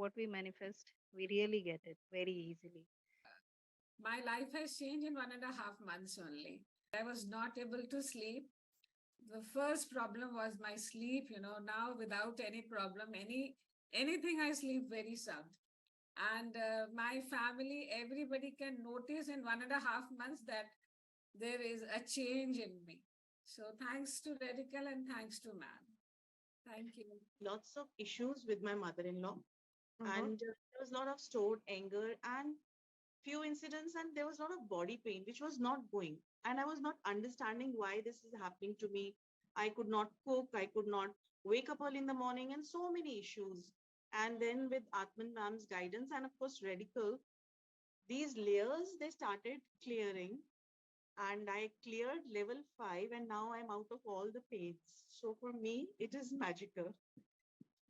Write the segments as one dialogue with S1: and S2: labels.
S1: what we manifest, we really get it very easily.
S2: My life has changed in 1.5 months only. I was not able to sleep. The first problem was my sleep, now without any problem, anything I sleep very sound. And my family, everybody can notice in 1.5 months that there is a change in me. So thanks to Radical and thanks to Man. Thank you.
S3: Lots of issues with my mother-in-law,
S1: Mhm.
S3: and there was a lot of stored anger and few incidents, and there was a lot of body pain which was not going, and I was not understanding why this is happening to me. I could not cook, I could not wake up early in the morning, and so many issues. And then with Atman Mam's guidance and of course Radical, these layers they started clearing, and I cleared level 5, and now I'm out of all the pains. So for me it is magical,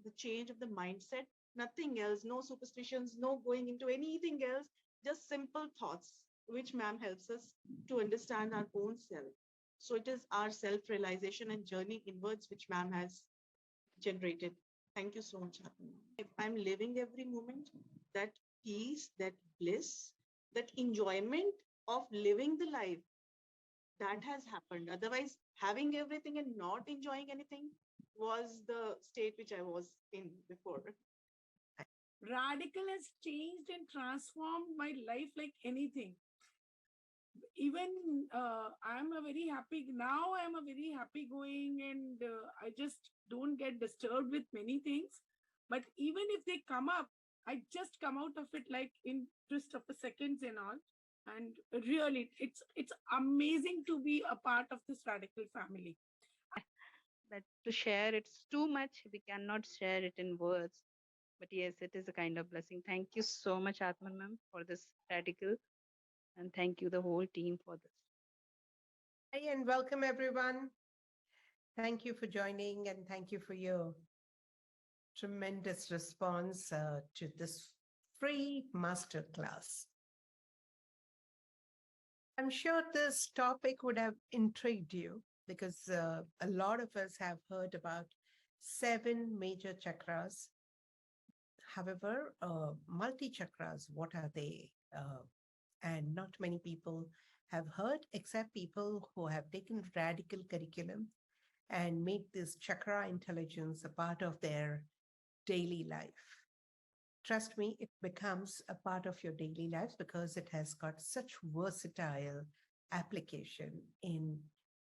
S3: the change of the mindset, nothing else, no superstitions, no going into anything else, just simple thoughts, which ma'am helps us to understand our own self. So it is our self realization and journey inwards which ma'am has generated. Thank you so much, Atman. If I'm living every moment, that peace, that bliss, that enjoyment of living the life, that has happened. Otherwise, having everything and not enjoying anything was the state which I was in before.
S4: Radical has changed and transformed my life like anything. Even I'm a very happy now. I'm a very happy going, and I just don't get disturbed with many things. But even if they come up, I just come out of it like in just of a seconds and all. And really, it's amazing to be a part of this radical family.
S1: That to share it's too much. We cannot share it in words. But yes, it is a kind of blessing. Thank you so much, Atman ma'am, for this radical. And thank you, the whole team, for this.
S5: Hi, and welcome everyone. Thank you for joining and thank you for your tremendous response to this free masterclass. I'm sure this topic would have intrigued you because a lot of us have heard about 7 major chakras. However, multi-chakras, what are they? And not many people have heard, except people who have taken radical curriculum and made this chakra intelligence a part of their daily life. Trust me, it becomes a part of your daily life because it has got such versatile application in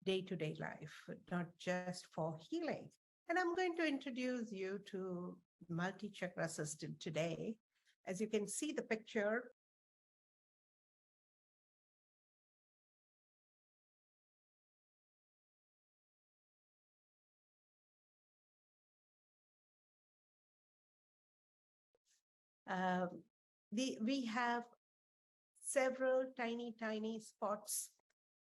S5: day-to-day life, not just for healing. And I'm going to introduce you to multi-chakra system today. As you can see the picture, Um, we have several tiny spots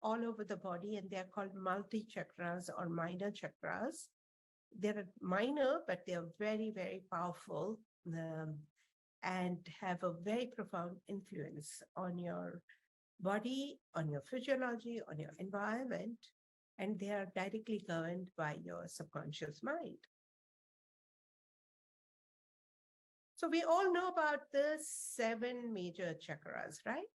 S5: all over the body, and they're called multi-chakras or minor chakras. They're minor, but they're very powerful and have a very profound influence on your body, on your physiology, on your environment, and they are directly governed by your subconscious mind. So we all know about the 7 major chakras, right?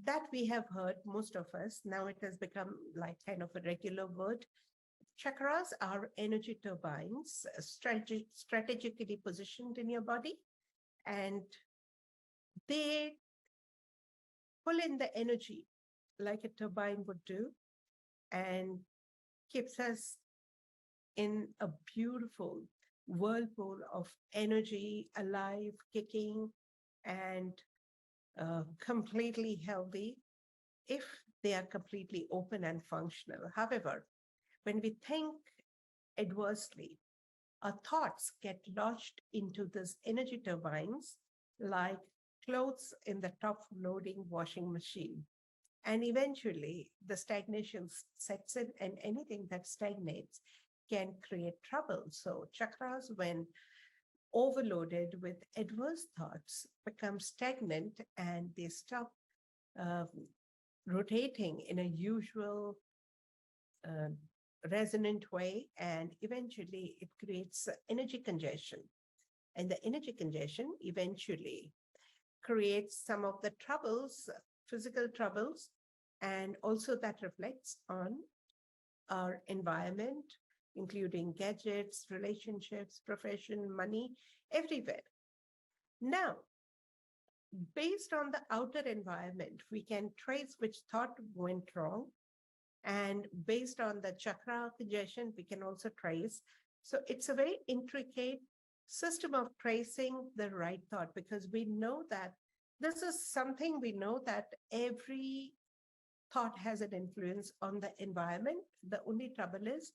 S5: That we have heard, most of us. Now it has become like kind of a regular word. Chakras are energy turbines strategically positioned in your body, and they pull in the energy like a turbine would do and keeps us in a beautiful whirlpool of energy, alive, kicking, and completely healthy if they are completely open and functional. However, when we think adversely, our thoughts get lodged into these energy turbines like clothes in the top loading washing machine. And eventually, the stagnation sets in, and anything that stagnates can create trouble. So, chakras, when overloaded with adverse thoughts, become stagnant and they stop uh, rotating in a usual uh, resonant way, and eventually it creates energy congestion. And the energy congestion eventually creates some of the troubles, physical troubles, and also that reflects on our environment, including gadgets, relationships, profession, money, everywhere. Now, based on the outer environment, we can trace which thought went wrong. And based on the chakra congestion, we can also trace. So it's a very intricate system of tracing the right thought, because we know that this is something we know that every thought has an influence on the environment. The only trouble is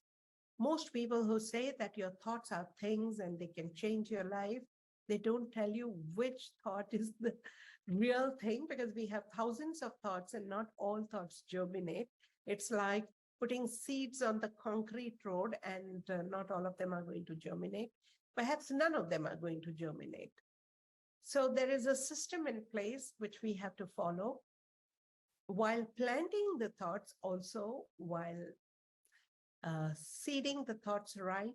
S5: most people who say that your thoughts are things and they can change your life, they don't tell you which thought is the real thing, because we have thousands of thoughts and not all thoughts germinate. It's like putting seeds on the concrete road and not all of them are going to germinate. Perhaps none of them are going to germinate. So there is a system in place which we have to follow while planting the thoughts, also while seeding the thoughts right.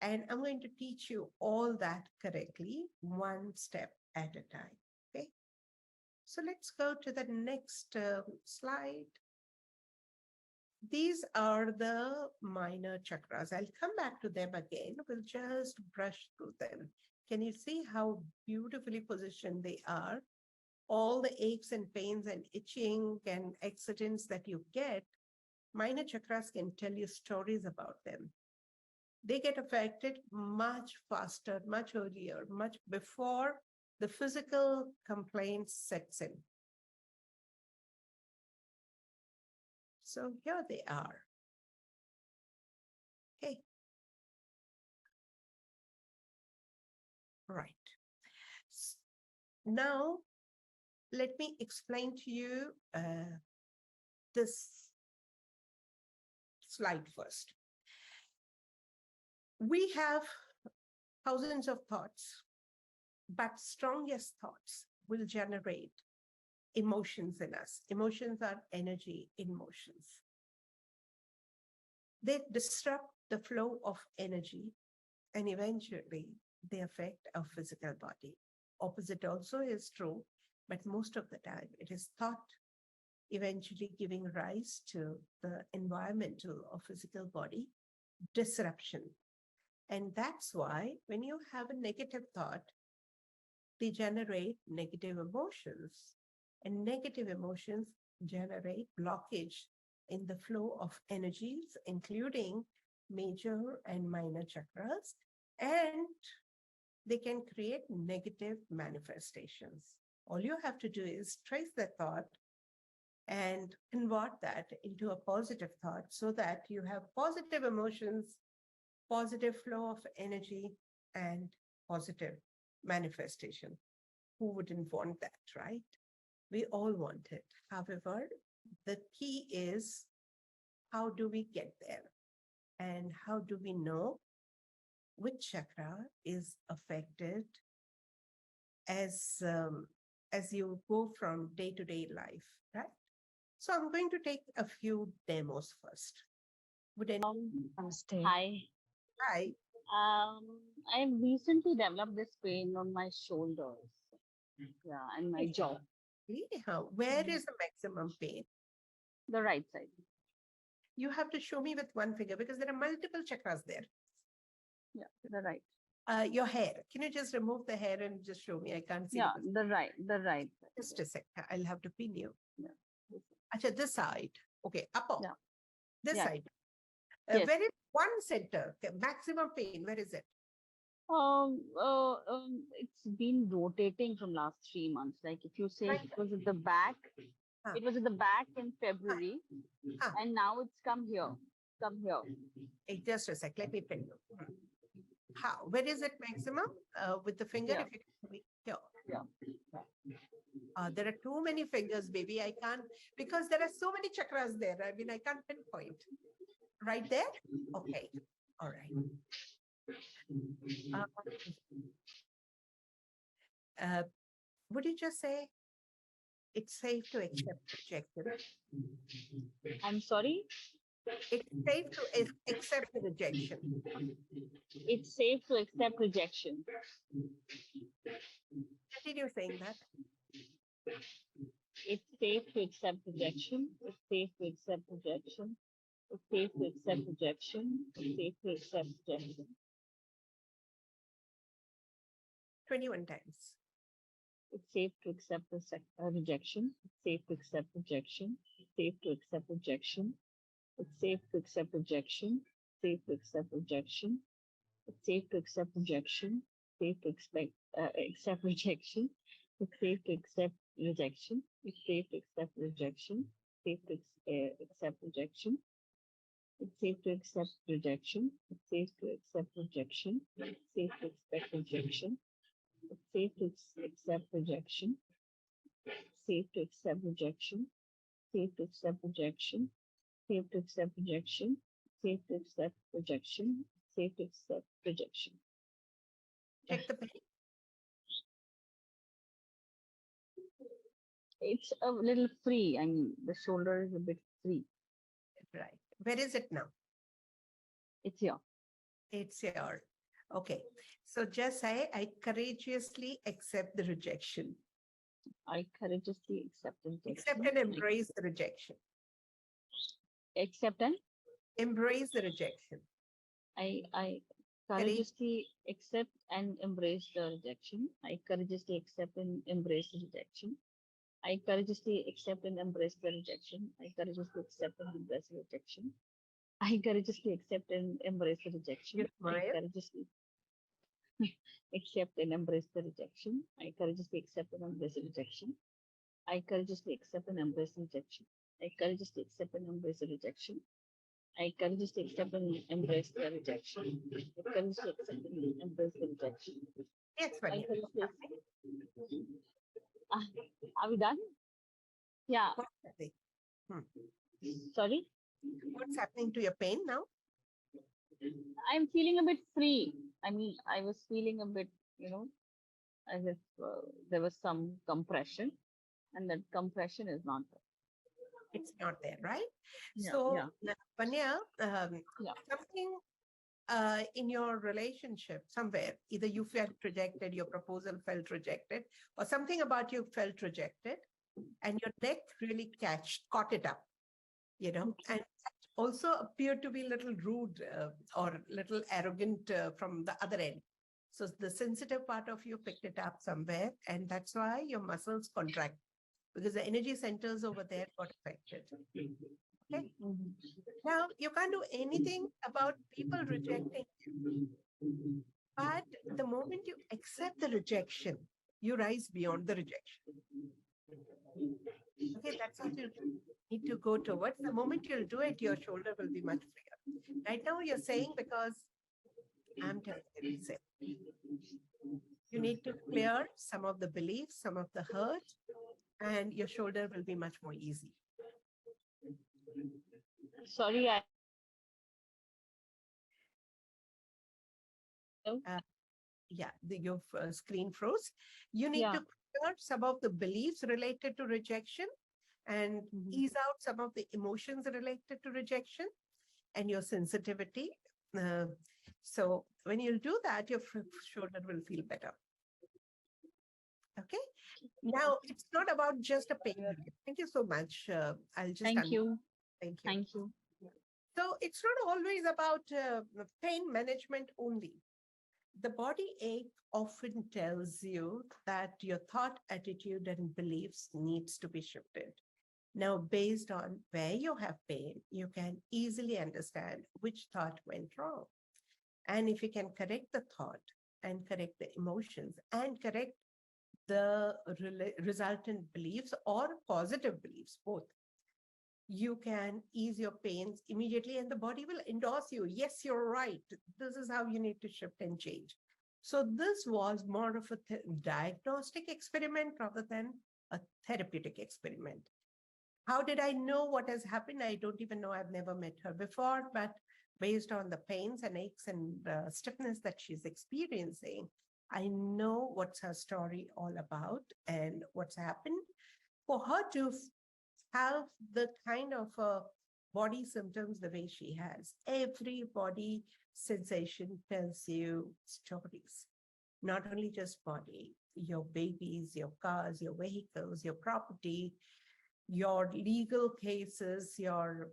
S5: And I'm going to teach you all that correctly, one step at a time. Okay. So let's go to the next slide. These are the minor chakras. I'll come back to them again. We'll just brush through them. Can you see how beautifully positioned they are? All the aches and pains and itching and accidents that you get, minor chakras can tell you stories about them. They get affected much faster, much earlier, much before the physical complaints sets in. So here they are. Okay. Right. Now, let me explain to you this slide first. We have thousands of thoughts, but strongest thoughts will generate emotions in us. Emotions are energy in motions. They disrupt the flow of energy and eventually they affect our physical body. Opposite also is true, but most of the time it is thought eventually giving rise to the environmental or physical body disruption. And that's why when you have a negative thought, they generate negative emotions. And negative emotions generate blockage in the flow of energies, including major and minor chakras. And they can create negative manifestations. All you have to do is trace the thought and convert that into a positive thought so that you have positive emotions, positive flow of energy, and positive manifestation. Who wouldn't want that, right? We all want it. However, the key is how do we get there? And how do we know which chakra is affected as you go from day to day life, right? So I'm going to take a few demos first. Would anyone
S6: Namaste.
S7: Hi.
S5: try?
S7: I recently developed this pain on my shoulders. Yeah, and my jaw,
S5: Where is the maximum pain?
S7: the right side.
S5: You have to show me with one finger because there are multiple chakras there.
S7: Yeah, the right.
S5: Your hair. Can you just remove the hair and just show me? I can't see.
S7: Yeah,
S5: the
S7: the right. Side.
S5: Just a sec. I'll have to pin you.
S7: Yeah.
S5: Acha, this side. Okay, upper.
S7: Yeah.
S5: This
S7: Yeah.
S5: side.
S7: Yes.
S5: Where is one center? Okay, maximum pain. Where is it?
S7: It's been rotating from last 3 months. Like if you say
S5: Right.
S7: it was at the back,
S5: Huh.
S7: it was at the back in February,
S5: Huh.
S7: and now it's come here. Come here.
S5: Hey, just a sec. Let me pin you. How? Where is it maximum? With the finger,
S7: Yeah.
S5: if you can show me. Here.
S7: Yeah.
S5: There are too many fingers, baby. I can't, because there are so many chakras there. I mean, I can't pinpoint. Right there? Okay. All right. Would you just say it's safe to accept rejection?
S7: I'm sorry.
S5: It's safe to accept the rejection.
S7: It's safe to accept rejection.
S5: Continue saying that.
S7: It's safe to accept rejection. It's safe to accept rejection. It's safe to accept rejection. It's safe to accept rejection.
S5: 21 times.
S7: It's safe to accept rejection. It's safe to accept rejection. It's safe to accept rejection. It's safe to accept rejection. Safe to accept rejection. It's safe to accept rejection. Safe to accept rejection. It's safe to accept rejection. It's safe to accept rejection. Safe to accept rejection. It's safe to accept rejection. It's safe to accept rejection. It's safe to expect rejection. It's safe to accept rejection. Safe to accept rejection. Safe to accept rejection. Safe to accept rejection. Safe to accept rejection. Safe to accept rejection.
S5: Check the pain.
S7: It's a little free. I mean, the shoulder is a bit free.
S5: Right. Where is it now?
S7: It's here.
S5: It's here. Okay. So just say, I courageously accept the rejection.
S7: I courageously accept the rejection.
S5: Accept and embrace the rejection.
S7: Accept and
S5: Embrace the rejection.
S7: I courageously accept and embrace the rejection. I courageously accept and embrace the rejection. I courageously accept and embrace the rejection. I courageously accept and embrace the rejection. I courageously accept and embrace the rejection.
S5: You
S7: I
S5: smile.
S7: courageously accept and embrace the rejection. I courageously accept and embrace the rejection. I courageously accept and embrace the rejection. I courageously accept and embrace the rejection. I courageously accept and embrace the rejection. I courageously accept and embrace the rejection.
S5: Yes,
S7: I
S5: Vanya.
S7: courageously Ah, are we done? Yeah.
S5: What's happening?
S7: Sorry.
S5: What's happening to your pain now?
S7: I'm feeling a bit free. I mean, I was feeling a bit, as if there was some compression, and that compression is not there.
S5: It's not there, right?
S7: Yeah,
S5: So,
S7: yeah.
S5: Vanya,
S7: Yeah.
S5: something in your relationship somewhere, either you felt rejected, your proposal felt rejected, or something about you felt rejected, and your neck really caught it up, and also appeared to be a little rude or a little arrogant from the other end. So the sensitive part of you picked it up somewhere, and that's why your muscles contract, because the energy centers over there got affected. Okay. Now, you can't do anything about people rejecting you. But the moment you accept the rejection, you rise beyond the rejection. Okay, that's what you need to go towards. The moment you'll do it, your shoulder will be much freer. Right now, you're saying, because I'm telling you to say, you need to clear some of the beliefs, some of the hurt, and your shoulder will be much more easy.
S7: Sorry,
S5: Your screen froze. You need to clear some of the beliefs related to rejection and ease out some of the emotions related to rejection and your sensitivity. So when you do that, your shoulder will feel better. Okay. Now, it's not about just a pain relief. Thank you so much. I'll just
S7: Thank you.
S5: Thank you.
S7: Thank you.
S5: So it's not always about pain management only. The body ache often tells you that your thought, attitude, and beliefs needs to be shifted. Now, based on where you have pain, you can easily understand which thought went wrong. And if you can correct the thought and correct the emotions and correct the resultant beliefs or positive beliefs, both, you can ease your pains immediately and the body will endorse you. Yes, you're right. This is how you need to shift and change. So this was more of a diagnostic experiment rather than a therapeutic experiment. How did I know what has happened? I don't even know. I've never met her before, but based on the pains and aches and stiffness that she's experiencing, I know what's her story all about and what's happened. For her to have the kind of body symptoms the way she has. Every body sensation tells you stories, not only just body, your babies, your cars, your vehicles, your property, your legal cases, your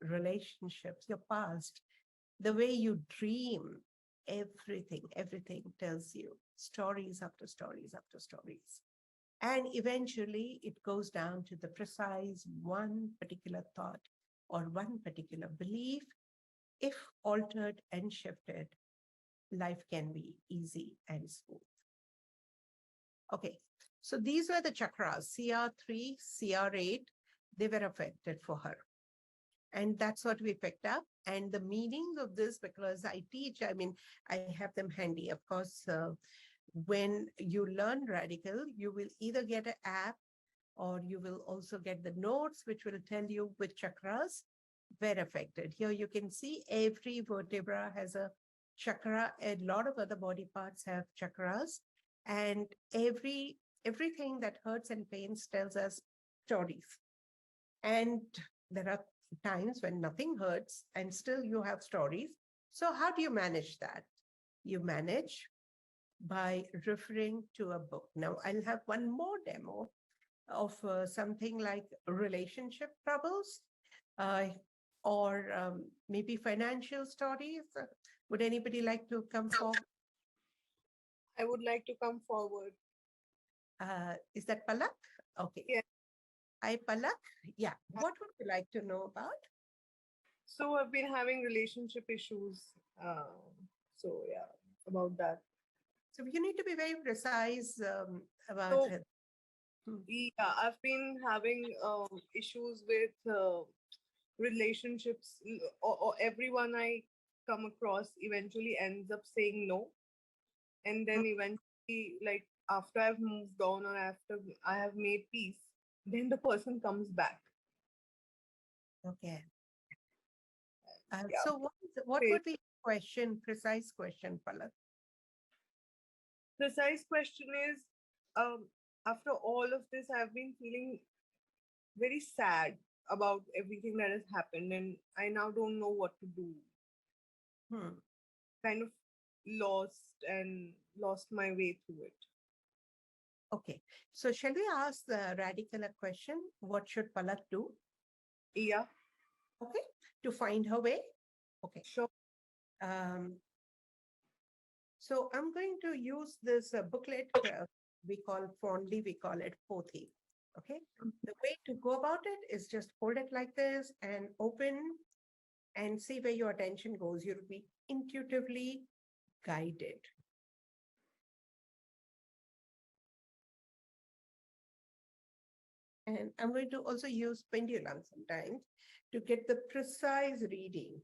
S5: relationships, your past, the way you dream, everything tells you stories after stories after stories. And eventually it goes down to the precise one particular thought or one particular belief. If altered and shifted, life can be easy and smooth. Okay, so these were the chakras, CR3, CR8, they were affected for her. And that's what we picked up. And the meaning of this, because I teach, I mean, I have them handy. Of course, when you learn Radical, you will either get an app or you will also get the notes, which will tell you which chakras were affected. Here you can see every vertebra has a chakra. A lot of other body parts have chakras. And everything that hurts and pains tells us stories. And there are times when nothing hurts and still you have stories. So how do you manage that? You manage by referring to a book. Now I'll have one more demo of something like relationship troubles uh, or maybe financial stories. Would anybody like to come forward?
S6: I would like to come forward.
S5: Is that Palak? Okay.
S6: Yeah.
S5: Hi, Palak. Yeah. What would you like to know about?
S6: So I've been having relationship issues. So yeah, about that.
S5: So you need to be very precise about
S6: So
S5: it. Hmm.
S6: yeah, I've been having issues with relationships, or everyone I come across eventually ends up saying no, and then eventually, like after I've moved on or after I have made peace, then the person comes back.
S5: Okay.
S6: Yeah.
S5: So what
S6: Okay.
S5: would be question, precise question, Palak?
S6: Precise question is, um, after all of this, I've been feeling very sad about everything that has happened, and I now don't know what to do.
S5: Hmm.
S6: Kind of lost my way through it.
S5: Okay. So shall we ask the radical a question? What should Palak do?
S6: Yeah,
S5: Okay. To find her way? Okay.
S6: sure.
S5: Um, so I'm going to use this booklet we call it Pothi. Okay. The way to go about it is just hold it like this and open and see where your attention goes. You'll be intuitively guided. And I'm going to also use pendulum sometimes to get the precise reading.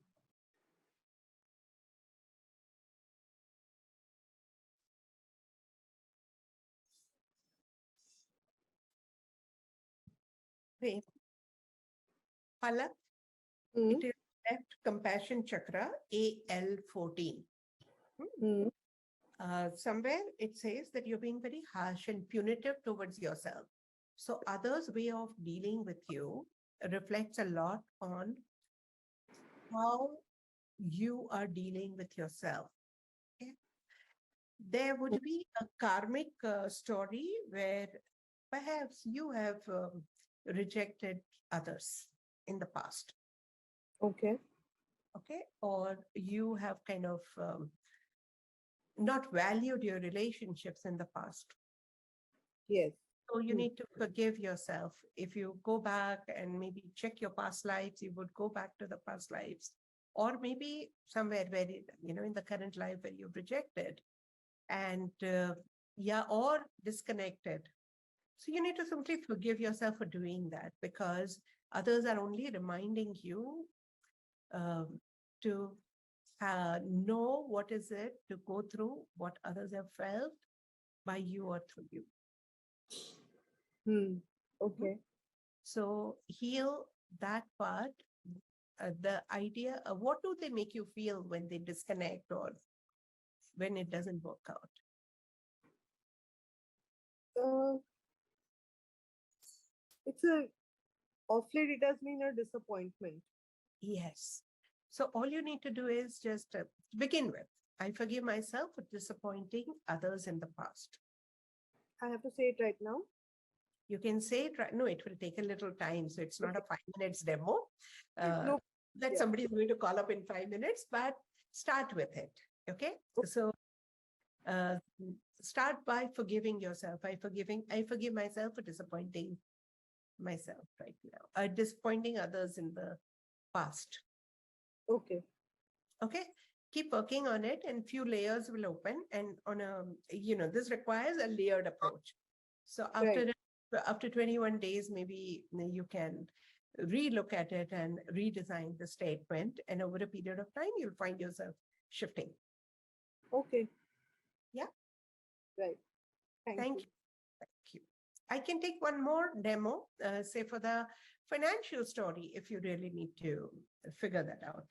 S5: Okay. Palak,
S6: Mm,
S5: it is left compassion chakra, AL14.
S6: mm,
S5: Somewhere it says that you're being very harsh and punitive towards yourself. So others' way of dealing with you reflects a lot on how you are dealing with yourself. Okay? There would be a karmic story where perhaps you have rejected others in the past.
S6: okay.
S5: Okay. Or you have kind of not valued your relationships in the past.
S6: Yes.
S5: So you
S6: Mm,
S5: need to forgive yourself. If you go back and maybe check your past lives, you would go back to the past lives. Or maybe somewhere where, in the current life where you've rejected and yeah, or disconnected. So you need to simply forgive yourself for doing that because others are only reminding you um, to know what is it to go through what others have felt by you or through you.
S6: mm, okay.
S5: So heal that part. The idea of what do they make you feel when they disconnect or when it doesn't work out?
S6: Uh, it's a off late, it does mean a disappointment.
S5: Yes. So all you need to do is just begin with, I forgive myself for disappointing others in the past.
S6: I have to say it right now.
S5: You can say it right. No, it will take a little time. So it's not a 5 minutes demo
S6: No,
S5: that
S6: yeah.
S5: somebody is going to call up in 5 minutes, but start with it. Okay. So uh, start by forgiving yourself. I forgive myself for disappointing myself right now, disappointing others in the past.
S6: Okay.
S5: Okay. Keep working on it and few layers will open, and on a, this requires a layered approach. So after 21 days, maybe you can relook at it and redesign the statement, and over a period of time you'll find yourself shifting.
S6: Okay.
S5: Yeah.
S6: Right.
S5: Thank you. Thank you. I can take one more demo, say for the financial story, if you really need to figure that out.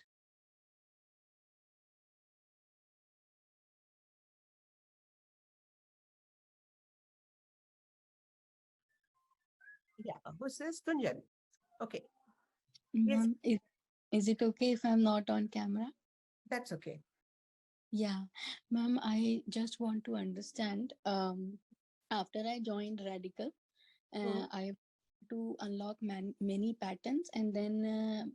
S5: Yeah, who's this? Gunjan. Okay. Yes,
S8: Ma'am, is it okay if I'm not on camera?
S5: that's okay.
S8: Yeah, ma'am, I just want to understand. After I joined Radical, I to unlock many patterns, and then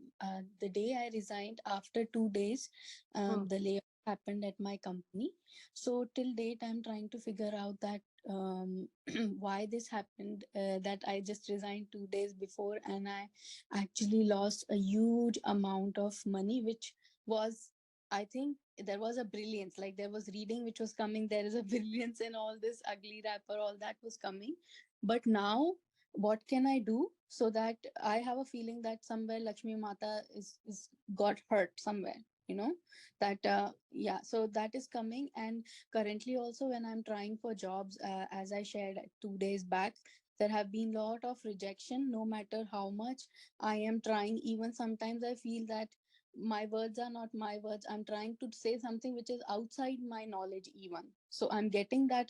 S8: the day I resigned, after 2 days, the layoff happened at my company. So till date, I'm trying to figure out that why this happened. That I just resigned 2 days before, and I actually lost a huge amount of money, which was, I think there was a brilliance, like there was reading which was coming. There is a brilliance in all this ugly wrapper, all that was coming. But now, what can I do so that I have a feeling that somewhere Lakshmi Mata is got hurt somewhere, that, yeah, so that is coming. And currently also when I'm trying for jobs, as I shared 2 days back, there have been a lot of rejection, no matter how much I am trying. Even sometimes I feel that my words are not my words. I'm trying to say something which is outside my knowledge even. So I'm getting that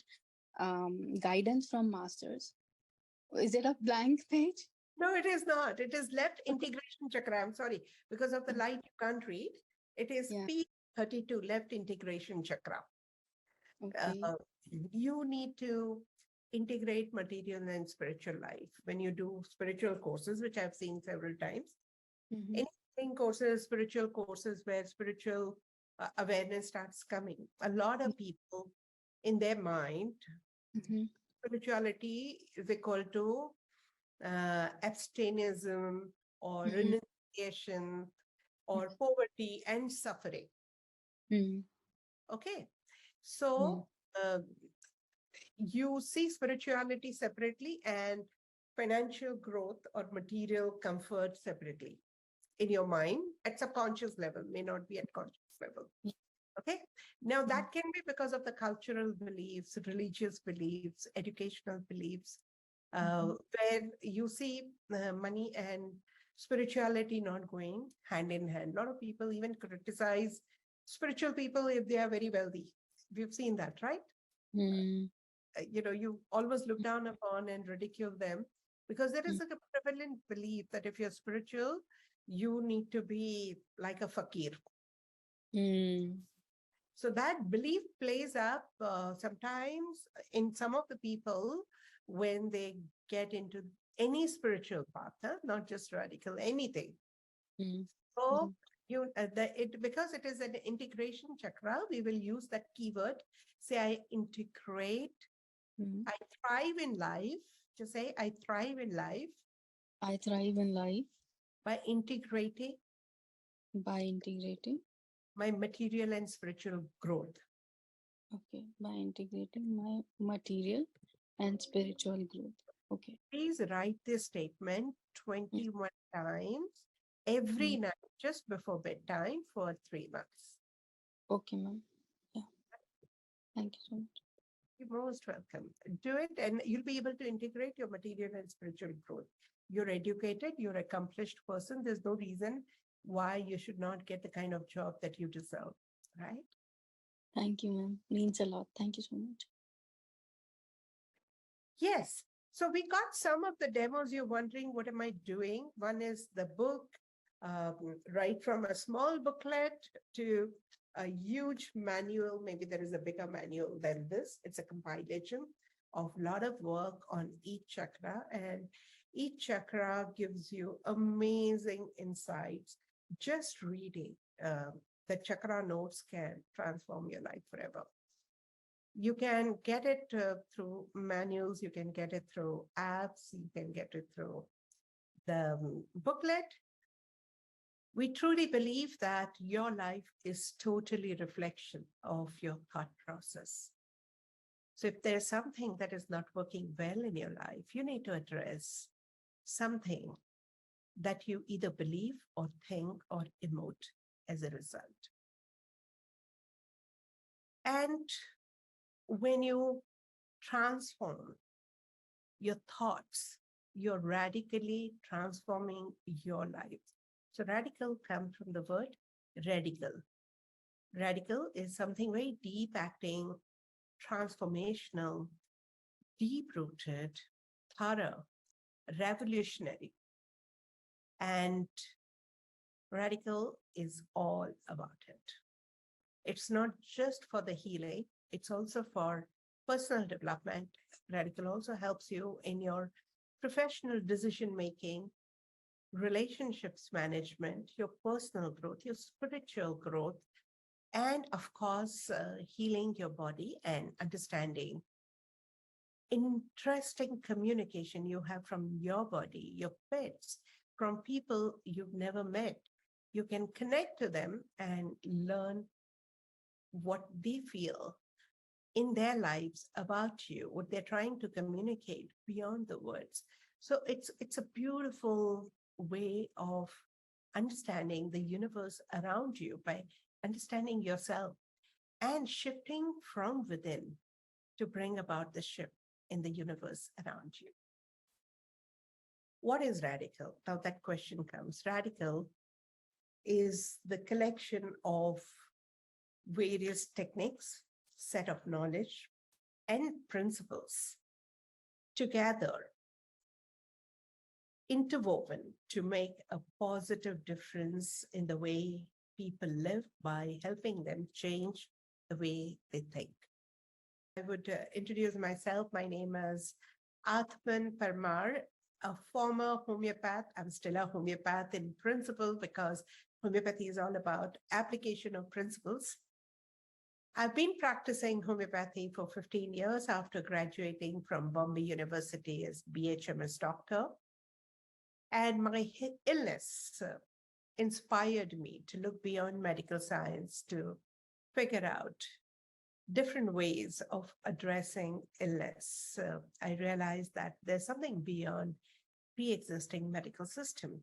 S8: guidance from masters. Is it a blank page?
S5: No, it is not. It is left integration chakra. I'm sorry, because of the light you can't read. It is
S8: Yeah.
S5: P32, left integration chakra.
S8: Okay.
S5: You need to integrate material and spiritual life when you do spiritual courses, which I've seen several times. Anything courses, spiritual courses where spiritual awareness starts coming. A lot of people in their mind, spirituality is equal to abstainism or renunciation or poverty and suffering. Okay. So you see spirituality separately and financial growth or material comfort separately in your mind at subconscious level, may not be at conscious level. Okay. Now that can be because of the cultural beliefs, religious beliefs, educational beliefs, where you see money and spirituality not going hand in hand. A lot of people even criticize spiritual people if they are very wealthy. We've seen that, right? You always look down upon and ridicule them because there is a prevalent belief that if you're spiritual, you need to be like a fakir. So that belief plays up sometimes in some of the people when they get into any spiritual path, not just radical, anything. So because it is an integration chakra, we will use that keyword. Say, I integrate. I thrive in life. Just say, I thrive in life.
S8: I thrive in life
S5: by integrating my material and spiritual growth.
S8: Okay, by integrating my material and spiritual growth. Okay.
S5: Please write this statement 21 times every night, just before bedtime for 3 months.
S8: Okay, ma'am. Yeah. Thank you so much.
S5: You're most welcome. Do it and you'll be able to integrate your material and spiritual growth. You're educated, you're an accomplished person. There's no reason why you should not get the kind of job that you deserve, right?
S8: Thank you, ma'am. Means a lot. Thank you so much.
S5: Yes. So we got some of the demos. You're wondering, what am I doing? One is the book, right from a small booklet to a huge manual. Maybe there is a bigger manual than this. It's a compilation of a lot of work on each chakra, and each chakra gives you amazing insights. Just reading the chakra notes can transform your life forever. You can get it through manuals, you can get it through apps, you can get it through the booklet. We truly believe that your life is totally a reflection of your thought process. So if there's something that is not working well in your life, you need to address something that you either believe or think or emote as a result. And when you transform your thoughts, you're radically transforming your life. So radical comes from the word radical. Radical is something very deep acting, transformational, deep rooted, thorough, revolutionary. And radical is all about it. It's not just for the healing, it's also for personal development. Radical also helps you in your professional decision making, relationships management, your personal growth, your spiritual growth, and of course, healing your body and understanding interesting communication you have from your body, your pets, from people you've never met. You can connect to them and learn what they feel in their lives about you, what they're trying to communicate beyond the words. So it's a beautiful way of understanding the universe around you by understanding yourself and shifting from within to bring about the shift in the universe around you. What is radical? Now that question comes. Radical is the collection of various techniques, set of knowledge, and principles together, interwoven to make a positive difference in the way people live by helping them change the way they think. I would introduce myself. My name is Atman Parmar, a former homeopath. I'm still a homeopath in principle because homeopathy is all about application of principles. I've been practicing homeopathy for 15 years after graduating from Bombay University as BHMS doctor. And my illness inspired me to look beyond medical science to figure out different ways of addressing illness. I realized that there's something beyond pre-existing medical system.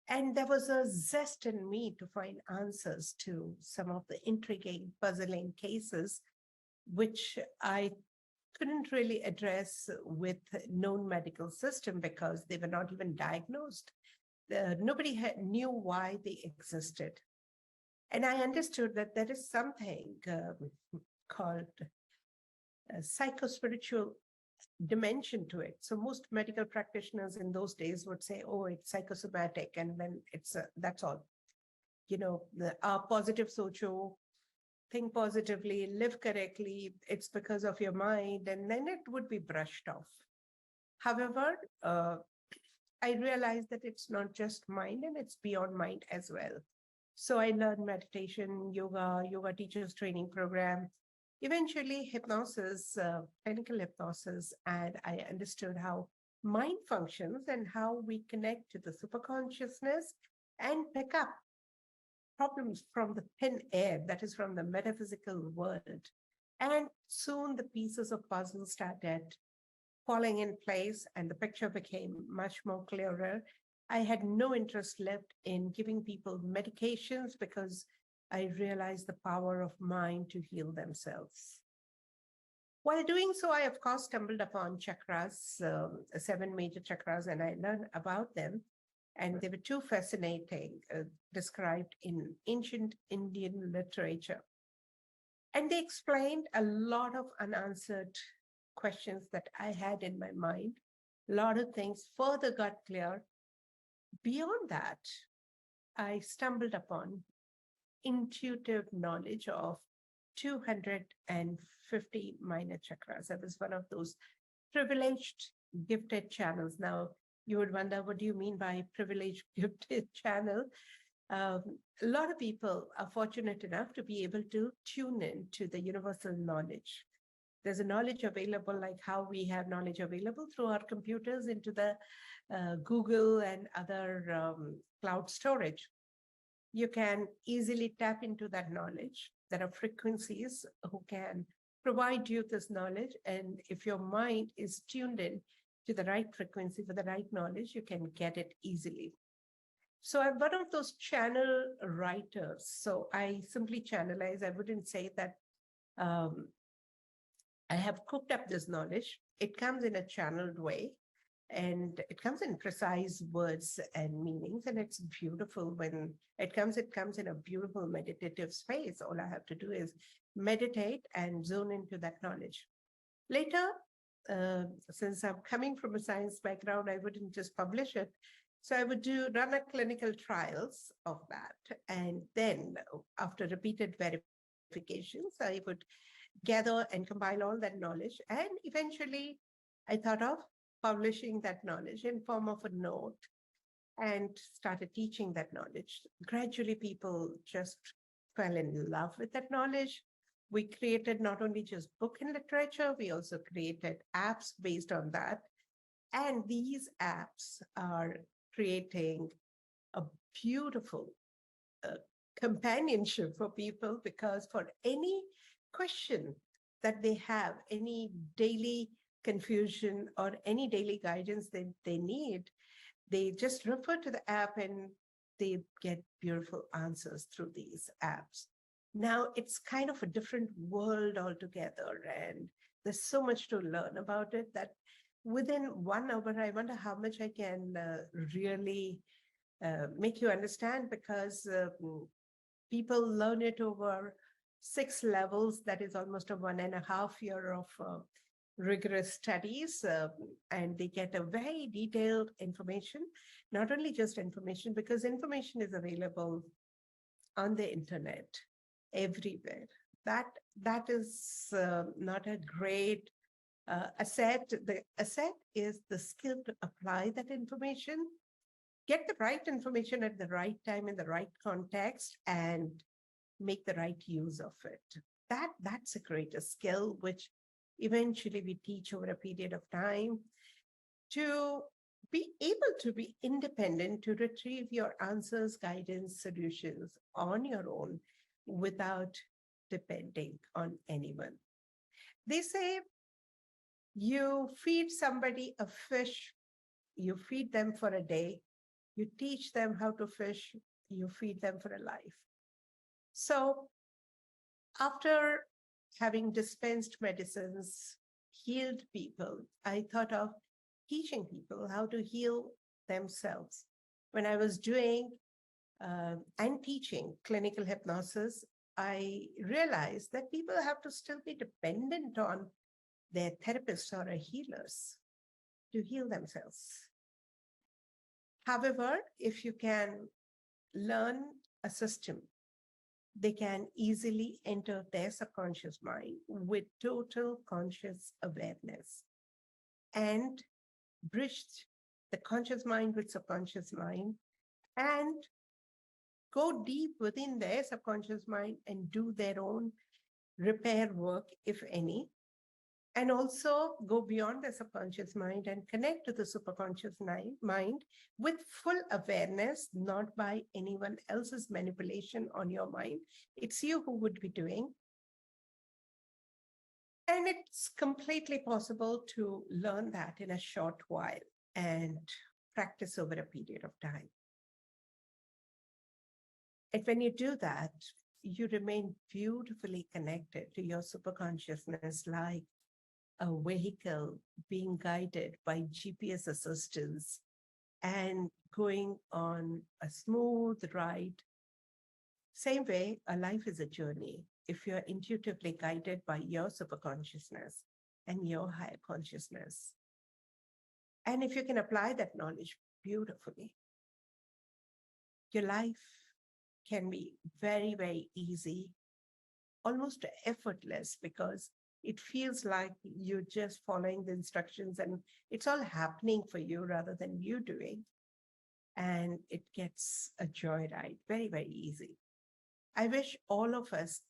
S5: And there was a zest in me to find answers to some of the intriguing, puzzling cases, which I couldn't really address with known medical system because they were not even diagnosed. Nobody knew why they existed. And I understood that there is something called a psychospiritual dimension to it. So most medical practitioners in those days would say, oh, it's psychosomatic, and then that's all. You know, our positive socho, think positively, live correctly, it's because of your mind, and then it would be brushed off. However, I realized that it's not just mind and it's beyond mind as well. So I learned meditation, yoga teachers training program, eventually hypnosis, clinical hypnosis, and I understood how mind functions and how we connect to the superconsciousness and pick up problems from the thin air, that is from the metaphysical world. And soon the pieces of puzzle started falling in place and the picture became much more clearer. I had no interest left in giving people medications because I realized the power of mind to heal themselves. While doing so, I, of course, stumbled upon chakras, 7 major chakras, and I learned about them. And they were too fascinating, described in ancient Indian literature. And they explained a lot of unanswered questions that I had in my mind. A lot of things further got clear. Beyond that, I stumbled upon intuitive knowledge of 250 minor chakras. I was one of those privileged, gifted channels. Now, you would wonder, what do you mean by privileged, gifted channel? Um, a lot of people are fortunate enough to be able to tune in to the universal knowledge. There's a knowledge available, like how we have knowledge available through our computers into the Google and other cloud storage. You can easily tap into that knowledge. There are frequencies who can provide you this knowledge. And if your mind is tuned in to the right frequency for the right knowledge, you can get it easily. So I'm one of those channel writers. So I simply channelize. I wouldn't say that um, I have cooked up this knowledge. It comes in a channeled way, and it comes in precise words and meanings, and it's beautiful. When it comes in a beautiful meditative space. All I have to do is meditate and zone into that knowledge. Later, since I'm coming from a science background, I wouldn't just publish it. So I would run a clinical trials of that. And then after repeated verifications, I would gather and compile all that knowledge. And eventually I thought of publishing that knowledge in form of a note and started teaching that knowledge. Gradually, people just fell in love with that knowledge. We created not only just book and literature, we also created apps based on that. And these apps are creating a beautiful uh, companionship for people, because for any question that they have, any daily confusion or any daily guidance that they need, they just refer to the app and they get beautiful answers through these apps. Now it's kind of a different world altogether, and there's so much to learn about it that within 1 hour, I wonder how much I can really make you understand, because people learn it over 6 levels. That is almost a 1.5 year of rigorous studies, and they get a very detailed information, not only just information, because information is available on the internet everywhere. That is not a great asset. The asset is the skill to apply that information, get the right information at the right time in the right context, and make the right use of it. That's a greater skill, which eventually we teach over a period of time to be able to be independent, to retrieve your answers, guidance, solutions on your own without depending on anyone. They say you feed somebody a fish, you feed them for a day, you teach them how to fish, you feed them for a life. So after having dispensed medicines, healed people, I thought of teaching people how to heal themselves. When I was doing and teaching clinical hypnosis, I realized that people have to still be dependent on their therapists or healers to heal themselves. However, if you can learn a system, they can easily enter their subconscious mind with total conscious awareness and bridge the conscious mind with subconscious mind and go deep within their subconscious mind and do their own repair work, if any, and also go beyond the subconscious mind and connect to the superconscious mind with full awareness, not by anyone else's manipulation on your mind. It's you who would be doing. And it's completely possible to learn that in a short while and practice over a period of time. And when you do that, you remain beautifully connected to your superconsciousness, like a vehicle being guided by GPS assistance and going on a smooth ride. Same way, a life is a journey. If you're intuitively guided by your superconsciousness, and your higher consciousness. And if you can apply that knowledge beautifully, your life can be very, very easy, almost effortless, because it feels like you're just following the instructions and it's all happening for you rather than you doing. And it gets a joyride very, very easy. I wish all of us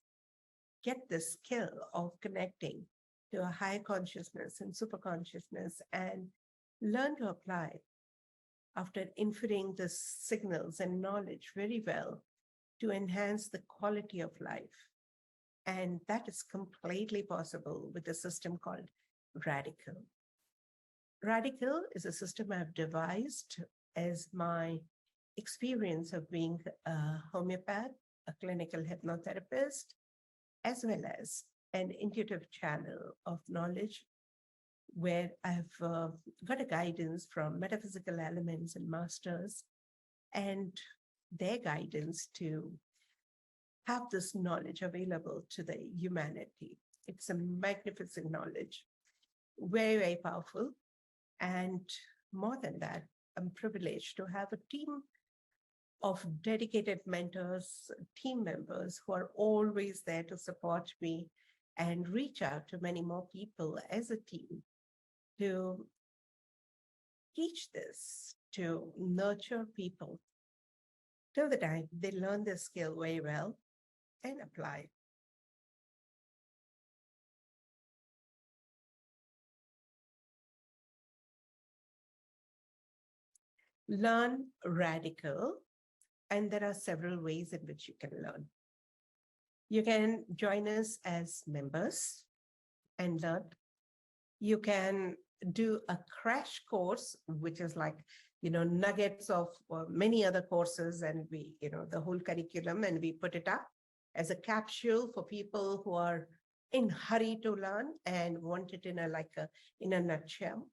S5: get the skill of connecting to a higher consciousness and super consciousness and learn to apply after inferring the signals and knowledge very well to enhance the quality of life. And that is completely possible with a system called Radical. Radical is a system I've devised as my experience of being a homeopath, a clinical hypnotherapist, as well as an intuitive channel of knowledge where I've got a guidance from metaphysical elements and masters and their guidance to have this knowledge available to the humanity. It's a magnificent knowledge, very, very powerful. And more than that, I'm privileged to have a team of dedicated mentors, team members who are always there to support me and reach out to many more people as a team to teach this, to nurture people till the time they learn the skill very well and apply. Learn Radical, and there are several ways in which you can learn. You can join us as members and learn. You can do a crash course, which is like, nuggets of many other courses, and we, the whole curriculum, and we put it up as a capsule for people who are in hurry to learn and want it in a nutshell,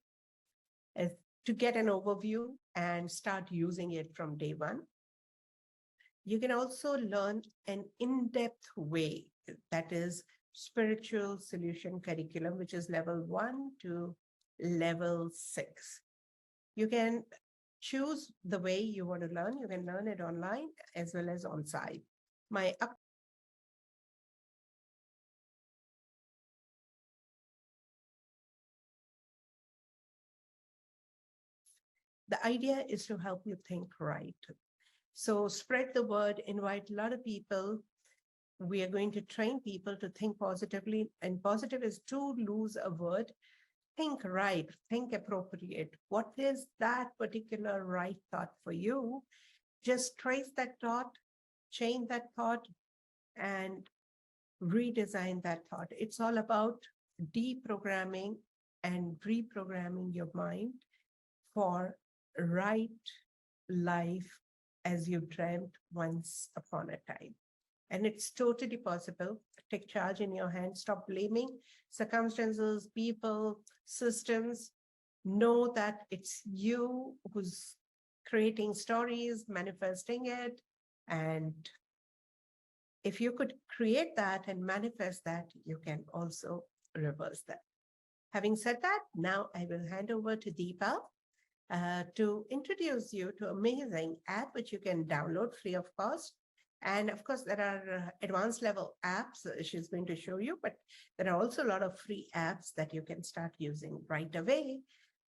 S5: as to get an overview and start using it from day one. You can also learn an in-depth way, that is spiritual solution curriculum, which is level 1 to level 6. You can choose the way you want to learn. You can learn it online as well as on site. The idea is to help you think right. So spread the word, invite a lot of people. We are going to train people to think positively, and positive is to lose a word. Think right, think appropriate. What is that particular right thought for you? Just trace that thought, change that thought, and redesign that thought. It's all about deprogramming and reprogramming your mind for right life as you dreamt once upon a time. And it's totally possible. Take charge in your hands. Stop blaming circumstances, people, systems. Know that it's you who's creating stories, manifesting it. And if you could create that and manifest that, you can also reverse that. Having said that, now I will hand over to Deepa to introduce you to an amazing app which you can download free of cost. And of course, there are advanced level apps she's going to show you, but there are also a lot of free apps that you can start using right away.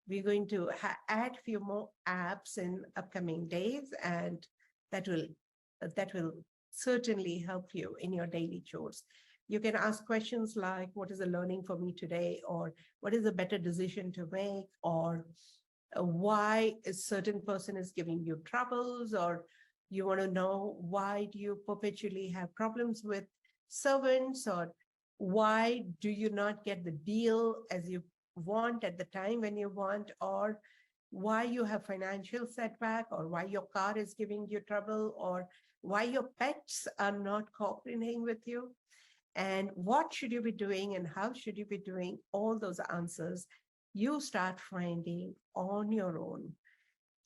S5: We're going to add a few more apps in upcoming days, and that will certainly help you in your daily chores. You can ask questions like, what is the learning for me today? Or what is a better decision to make? Or why a certain person is giving you troubles, or you want to know why do you perpetually have problems with servants, or why do you not get the deal as you want at the time when you want, or why you have financial setback, or why your car is giving you trouble, or why your pets are not cooperating with you, and what should you be doing and how should you be doing. All those answers you start finding on your own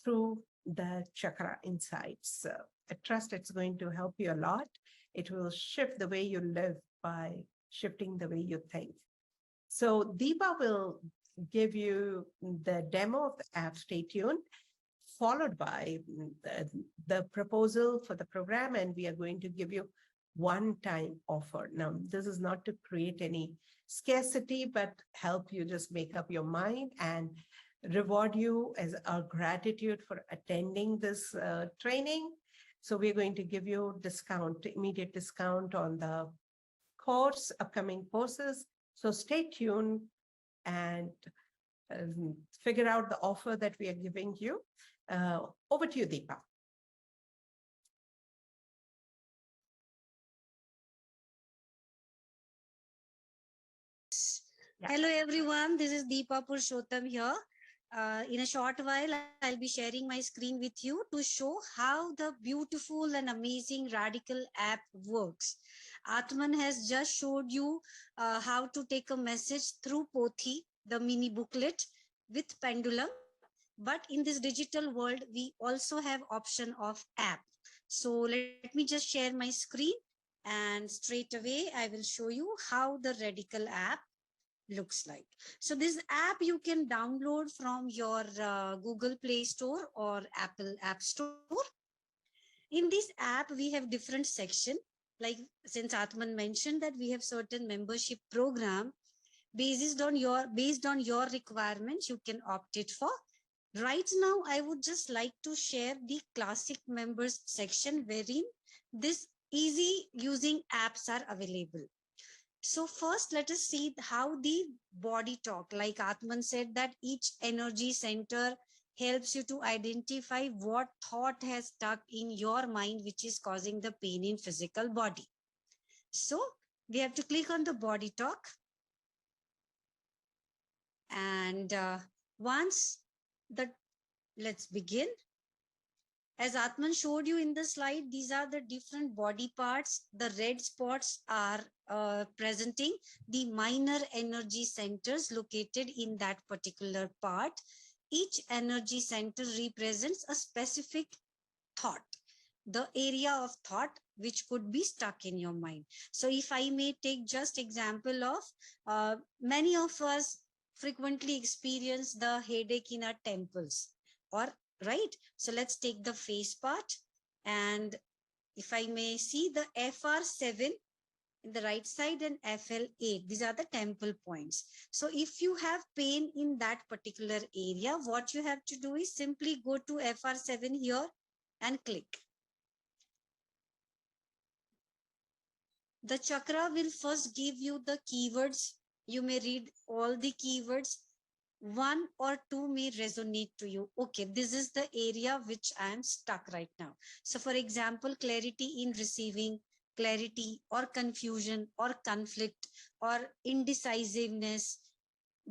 S5: through the chakra insights. I trust it's going to help you a lot. It will shift the way you live by shifting the way you think. So Deepa will give you the demo of the app. Stay tuned, followed by the proposal for the program, and we are going to give you one-time offer. Now, this is not to create any scarcity, but help you just make up your mind and reward you as our gratitude for attending this training. So we're going to give you discount, immediate discount on the course, upcoming courses. So stay tuned and figure out the offer that we are giving you. Over to you, Deepa. Yeah.
S9: Hello everyone, this is Deepa Purushottam here. In a short while, I'll be sharing my screen with you to show how the beautiful and amazing Radical app works. Atman has just showed you how to take a message through Pothi, the mini booklet with pendulum. But in this digital world, we also have option of app. So let me just share my screen, and straight away I will show you how the Radical app looks like. So this app you can download from your Google Play Store or Apple App Store. In this app, we have different section. Like since Atman mentioned that we have certain membership program based on your requirements, you can opt it for. Right now, I would just like to share the classic members section wherein this easy using apps are available. So first, let us see how the body talk, like Atman said, that each energy center helps you to identify what thought has stuck in your mind, which is causing the pain in physical body. So we have to click on the body talk. And once the, let's begin. As Atman showed you in the slide, these are the different body parts. The red spots are presenting the minor energy centers located in that particular part. Each energy center represents a specific thought, the area of thought which could be stuck in your mind. So if I may take just example of many of us frequently experience the headache in our temples, or right? So let's take the face part, and if I may see the FR7 in the right side and FL8, these are the temple points. So if you have pain in that particular area, what you have to do is simply go to FR7 here and click. The chakra will first give you the keywords. You may read all the keywords. One or two may resonate to you. Okay, this is the area which I am stuck right now. So for example, clarity in receiving, clarity or confusion or conflict or indecisiveness,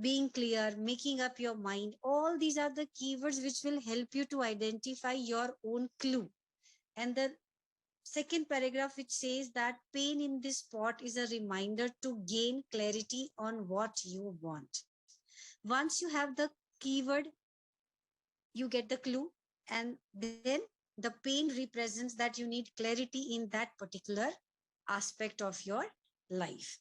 S9: being clear, making up your mind. All these are the keywords which will help you to identify your own clue. And the second paragraph which says that pain in this spot is a reminder to gain clarity on what you want. Once you have the keyword, you get the clue, and then the pain represents that you need clarity in that particular aspect of your life.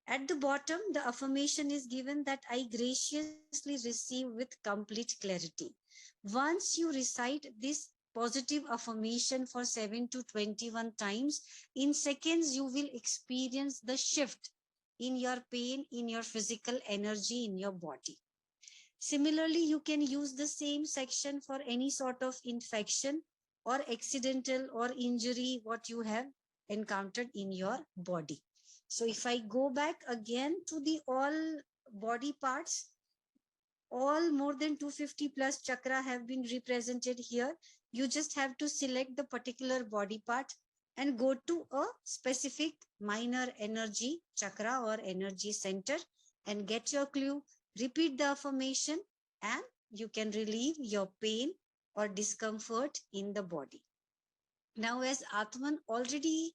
S9: At the bottom, the affirmation is given that I graciously receive with complete clarity. Once you recite this positive affirmation for 7 to 21 times, in seconds, you will experience the shift in your pain, in your physical energy, in your body. Similarly, you can use the same section for any sort of infection or accidental or injury what you have encountered in your body. So if I go back again to the all body parts, all more than 250 plus chakra have been represented here. You just have to select the particular body part and go to a specific minor energy chakra or energy center and get your clue. Repeat the affirmation and you can relieve your pain or discomfort in the body. Now, as Atman already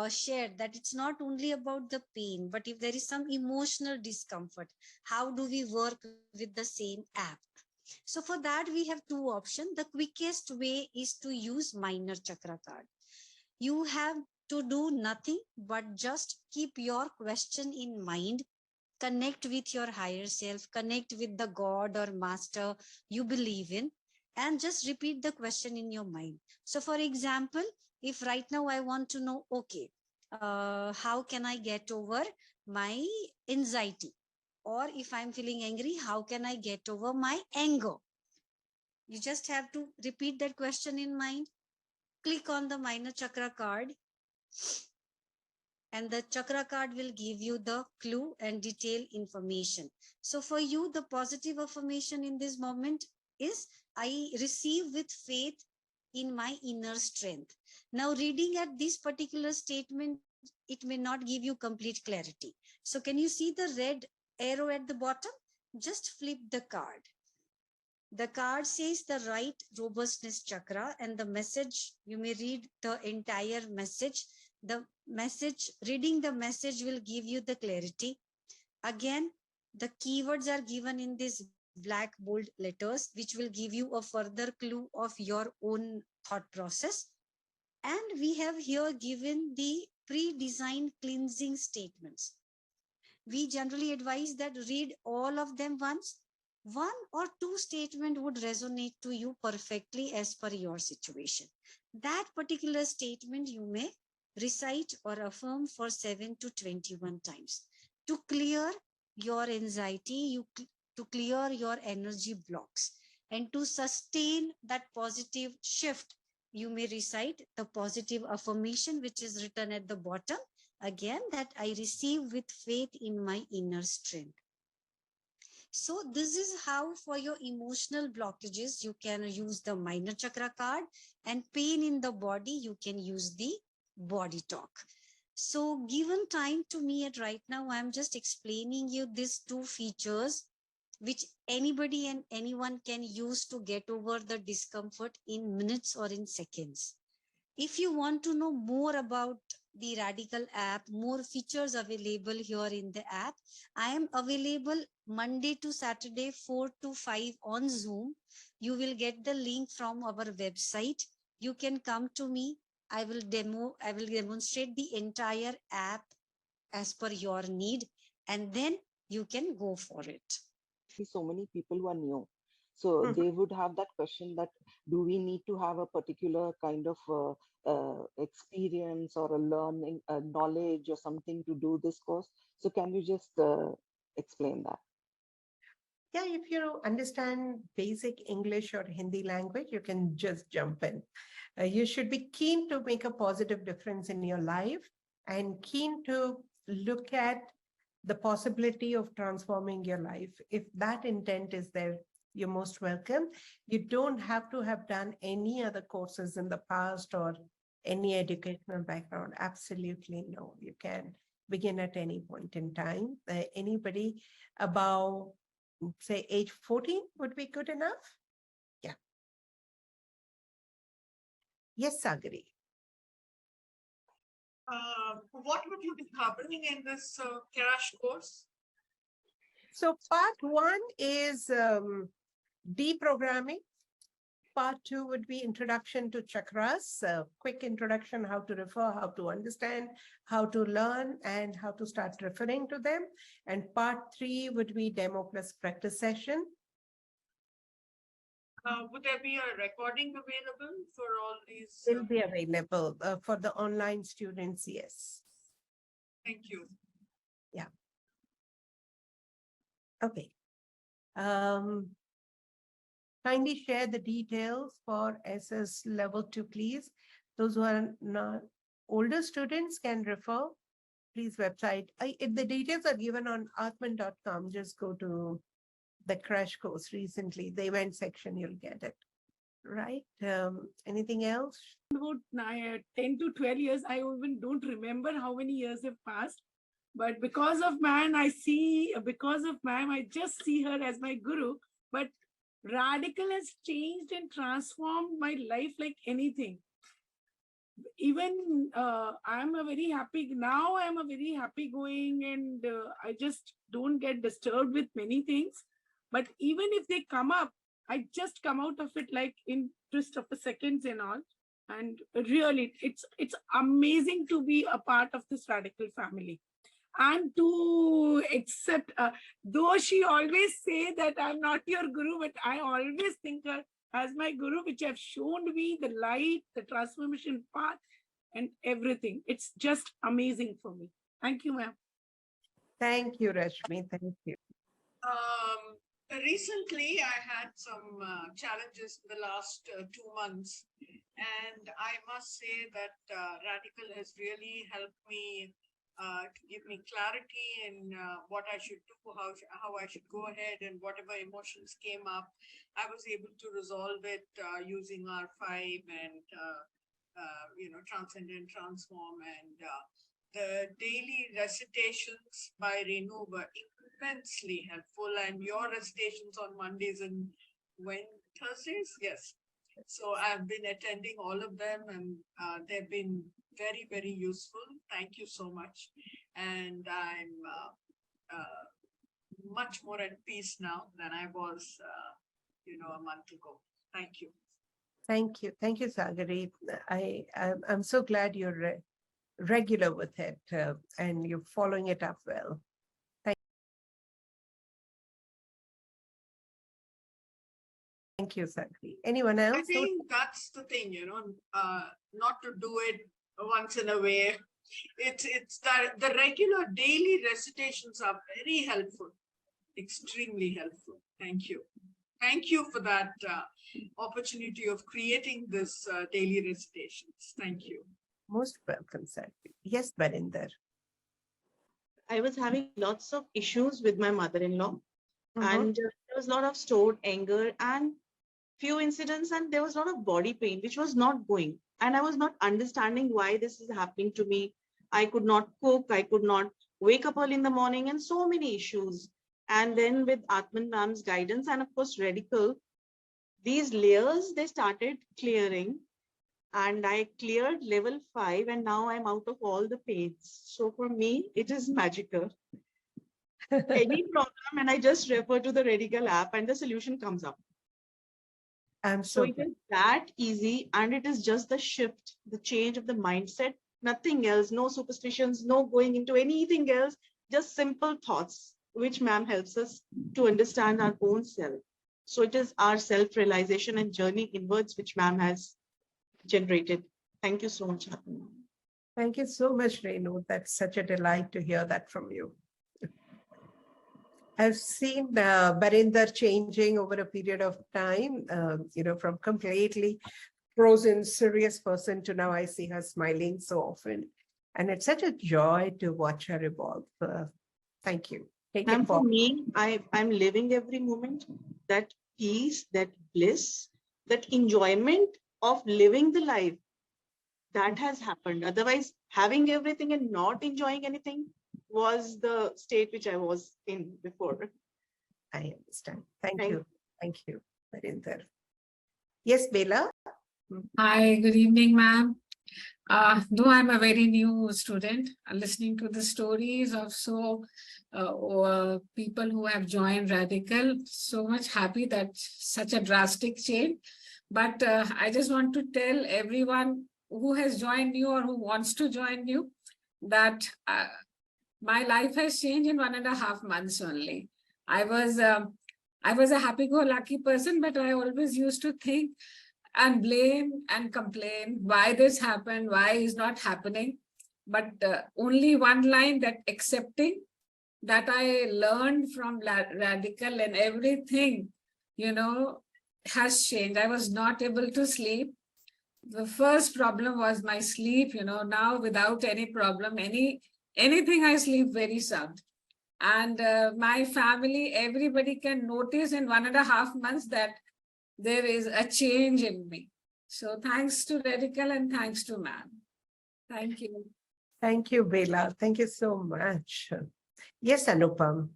S9: shared that it's not only about the pain, but if there is some emotional discomfort, how do we work with the same app? So for that, we have two options. The quickest way is to use minor chakra card. You have to do nothing but just keep your question in mind, connect with your higher self, connect with the God or master you believe in, and just repeat the question in your mind. So, for example, if right now I want to know, okay, how can I get over my anxiety? Or if I'm feeling angry, how can I get over my anger? You just have to repeat that question in mind. Click on the minor chakra card, and the chakra card will give you the clue and detailed information. So for you, the positive affirmation in this moment is, I receive with faith in my inner strength. Now, reading at this particular statement, it may not give you complete clarity. So can you see the red arrow at the bottom? Just flip the card. The card says the right robustness chakra, and the message, you may read the entire message. The message, reading the message will give you the clarity. Again, the keywords are given in these black bold letters, which will give you a further clue of your own thought process. And we have here given the pre-designed cleansing statements. We generally advise that read all of them once. One or two statements would resonate to you perfectly as per your situation. That particular statement you may recite or affirm for 7 to 21 times to clear your anxiety, to clear your energy blocks, and to sustain that positive shift. You may recite the positive affirmation, which is written at the bottom. Again, that I receive with faith in my inner strength. So this is how for your emotional blockages, you can use the minor chakra card, and pain in the body, you can use the body talk. So given time to me at right now, I'm just explaining you these two features which anybody and anyone can use to get over the discomfort in minutes or in seconds. If you want to know more about the Radical app, more features available here in the app, I am available Monday to Saturday, 4 to 5 on Zoom. You will get the link from our website. You can come to me. I will demonstrate the entire app as per your need, and then you can go for it.
S10: So many people who are new, so they would have that question that do we need to have a particular kind of experience or a learning knowledge or something to do this course? So can you just explain that?
S5: Yeah, if you understand basic English or Hindi language, you can just jump in. You should be keen to make a positive difference in your life and keen to look at the possibility of transforming your life. If that intent is there, you're most welcome. You don't have to have done any other courses in the past or any educational background. Absolutely no. You can begin at any point in time. Anybody above, say, age 14 would be good enough. Yeah. Yes, Sagari.
S11: What would you be covering in this crash course?
S5: So part one is deprogramming. Part two would be introduction to chakras, quick introduction, how to refer, how to understand, how to learn, and how to start referring to them. And part three would be demo plus practice session.
S11: Would there be a recording available for all these?
S5: Will be available for the online students, yes.
S11: Thank you.
S5: Yeah. Okay. Kindly share the details for SS level 2, please. Those who are not older students can refer, please, website. If the details are given on atman.com, just go to the crash course recently, the event section, you'll get it. Right? Anything else?
S4: About 10 to 12 years, I even don't remember how many years have passed. But because of ma'am, I just see her as my guru. But Radical has changed and transformed my life like anything. Even I'm a very happy going, and I just don't get disturbed with many things. But even if they come up, I just come out of it like in twist of a seconds and all. And really, it's amazing to be a part of this Radical family. and to accept, though she always say that I'm not your guru, but I always think her as my guru, which have shown me the light, the transformation path, and everything. It's just amazing for me. Thank you, ma'am.
S5: Thank you, Rashmi. Thank you.
S11: Recently, I had some challenges in the last 2 months, and I must say that Radical has really helped me to give me clarity in what I should do, how I should go ahead, and whatever emotions came up, I was able to resolve it using R5 and transcendent transform, and the daily recitations by Renu were immensely helpful, and your recitations on Mondays and Thursdays, yes. So I've been attending all of them, and they've been very, very useful. Thank you so much. And I'm much more at peace now than I was, a month ago. Thank you.
S5: Thank you. Thank you, Sagari. I'm so glad you're regular with it and you're following it up well. Thank you, Sagari. Anyone else?
S11: I think that's the thing, not to do it once in a way. It's that the regular daily recitations are very helpful, extremely helpful. Thank you. Thank you for that opportunity of creating this daily recitations. Thank you.
S5: Most welcome, Sagari. Yes, Barinder.
S3: I was having lots of issues with my mother-in-law, and there was a lot of stored anger and few incidents, and there was a lot of body pain which was not going, and I was not understanding why this is happening to me. I could not cook, I could not wake up early in the morning, and so many issues. And then with Atman ma'am's guidance and of course Radical, these layers, they started clearing, and I cleared level 5, and now I'm out of all the pains. So for me, it is magical. Any problem, and I just refer to the Radical app and the solution comes up. So it is that easy, and it is just the shift, the change of the mindset, nothing else, no superstitions, no going into anything else, just simple thoughts, which ma'am helps us to understand our own self. So it is our self-realization and journey inwards, which ma'am has generated. Thank you so much.
S5: Thank you so much, Renu. That's such a delight to hear that from you. I've seen Barinder changing over a period of time, from completely frozen, serious person to now I see her smiling so often. And it's such a joy to watch her evolve. Thank you.
S3: And for me, I'm living every moment, that peace, that bliss, that enjoyment of living the life that has happened. Otherwise, having everything and not enjoying anything was the state which I was in before.
S5: I understand. Thank you. Thank you, Barinder. Yes, Bela.
S2: Hi, good evening, ma'am. Though I'm a very new student, listening to the stories of people who have joined Radical, so much happy that such a drastic change. But I just want to tell everyone who has joined you or who wants to join you that my life has changed in 1.5 months only. I was a happy-go-lucky person, but I always used to think and blame and complain why this happened, why is not happening. But only one line, that accepting, that I learned from Radical, and everything, has changed. I was not able to sleep. The first problem was my sleep, now without any problem, anything I sleep very sound. And my family, everybody can notice in 1.5 months that there is a change in me. So thanks to Radical and thanks to ma'am. Thank you.
S5: Thank you, Bela. Thank you so much. Yes, Anupam.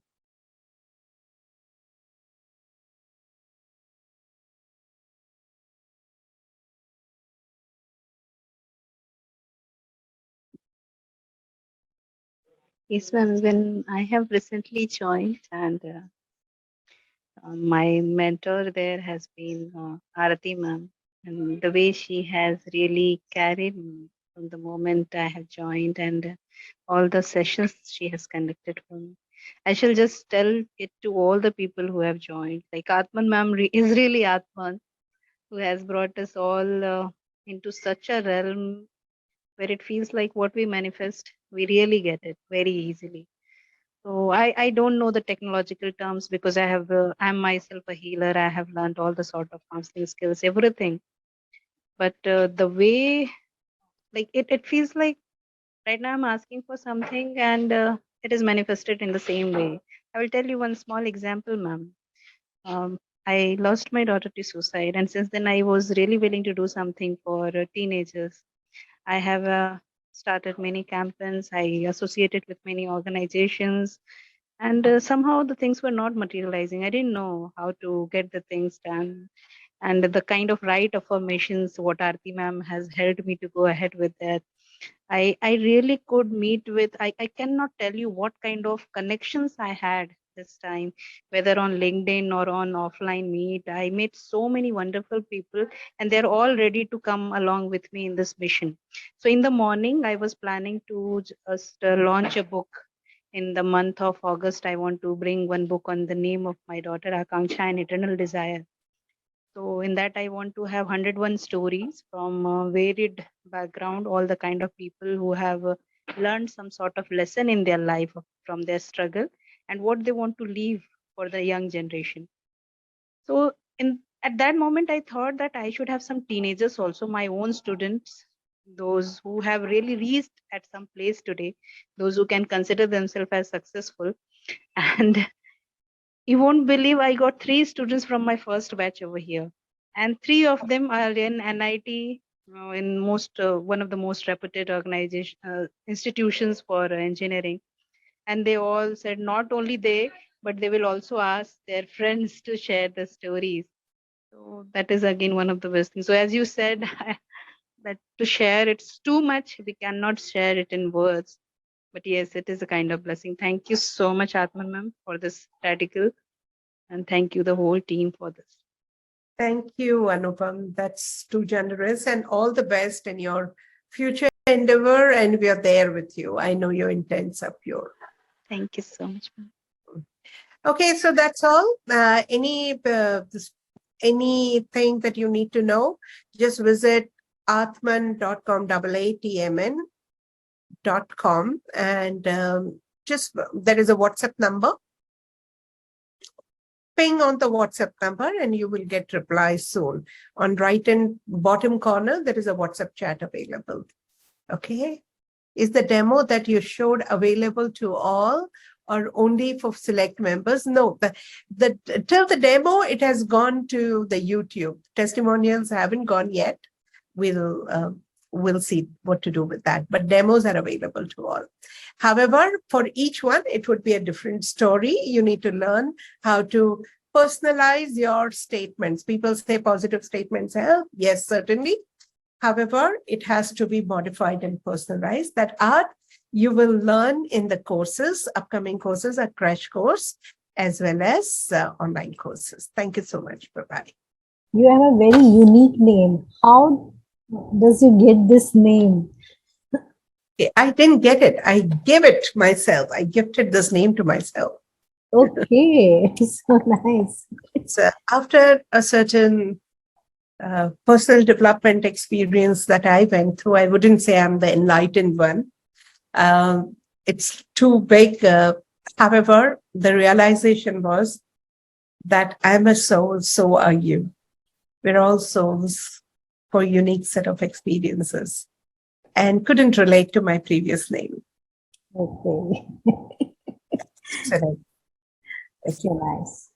S7: Yes, ma'am. When I have recently joined, and my mentor there has been Arati ma'am, and the way she has really carried me from the moment I have joined, and
S1: all the sessions she has conducted for me. I shall just tell it to all the people who have joined. Like Atman ma'am is really Atman, who has brought us all into such a realm where it feels like what we manifest, we really get it very easily. So I don't know the technological terms because I'm myself a healer. I have learned all the sort of counseling skills, everything. But the way, like it feels like right now I'm asking for something and it is manifested in the same way. I will tell you one small example, ma'am. I lost my daughter to suicide, and since then I was really willing to do something for teenagers. I have started many campaigns. I associated with many organizations, and somehow the things were not materializing. I didn't know how to get the things done, and the kind of right affirmations what Aarti ma'am has helped me to go ahead with that. I really could meet with, I cannot tell you what kind of connections I had this time, whether on LinkedIn or on offline meet. I met so many wonderful people and they're all ready to come along with me in this mission. So in the morning, I was planning to just launch a book. In the month of August, I want to bring one book on the name of my daughter, Akanksha, and Eternal Desire. So in that, I want to have 101 stories from varied background, all the kind of people who have learned some sort of lesson in their life from their struggle and what they want to leave for the young generation. So in at that moment, I thought that I should have some teenagers also, my own students, those who have really reached at some place today, those who can consider themselves as successful. And you won't believe I got 3 students from my first batch over here, and 3 of them are in NIT, in most one of the most reputed organization institutions for engineering. And they all said not only they, but they will also ask their friends to share the stories. So that is again one of the best things. So as you said, that to share it's too much. We cannot share it in words. But yes, it is a kind of blessing. Thank you so much, Atman ma'am, for this radical. And thank you, the whole team, for this.
S5: Thank you, Anupam. That's too generous, and all the best in your future endeavor. And we are there with you. I know your intents are pure.
S1: Thank you so much, ma'am.
S5: Okay, so that's all. Anything that you need to know, just visit atman.com, AATMN.com, and just there is a WhatsApp number. Ping on the WhatsApp number and you will get replies soon. On right and bottom corner, there is a WhatsApp chat available. Okay. Is the demo that you showed available to all or only for select members? No, till the demo, it has gone to the YouTube. Testimonials haven't gone yet. We'll see what to do with that. But demos are available to all. However, for each one, it would be a different story. You need to learn how to personalize your statements. People say positive statements help. Yes, certainly. However, it has to be modified and personalized. That art you will learn in the courses, upcoming courses, a crash course, as well as online courses. Thank you so much. Bye-bye.
S12: You have a very unique name. How does you get this name?
S5: Okay, I didn't get it. I gave it myself. I gifted this name to myself.
S12: Okay, so nice.
S5: It's after a certain personal development experience that I went through. I wouldn't say I'm the enlightened one. It's too big. However, the realization was that I'm a soul, so are you. We're all souls for a unique set of experiences, and couldn't relate to my previous name.
S12: Okay.
S5: So,
S12: Okay, nice.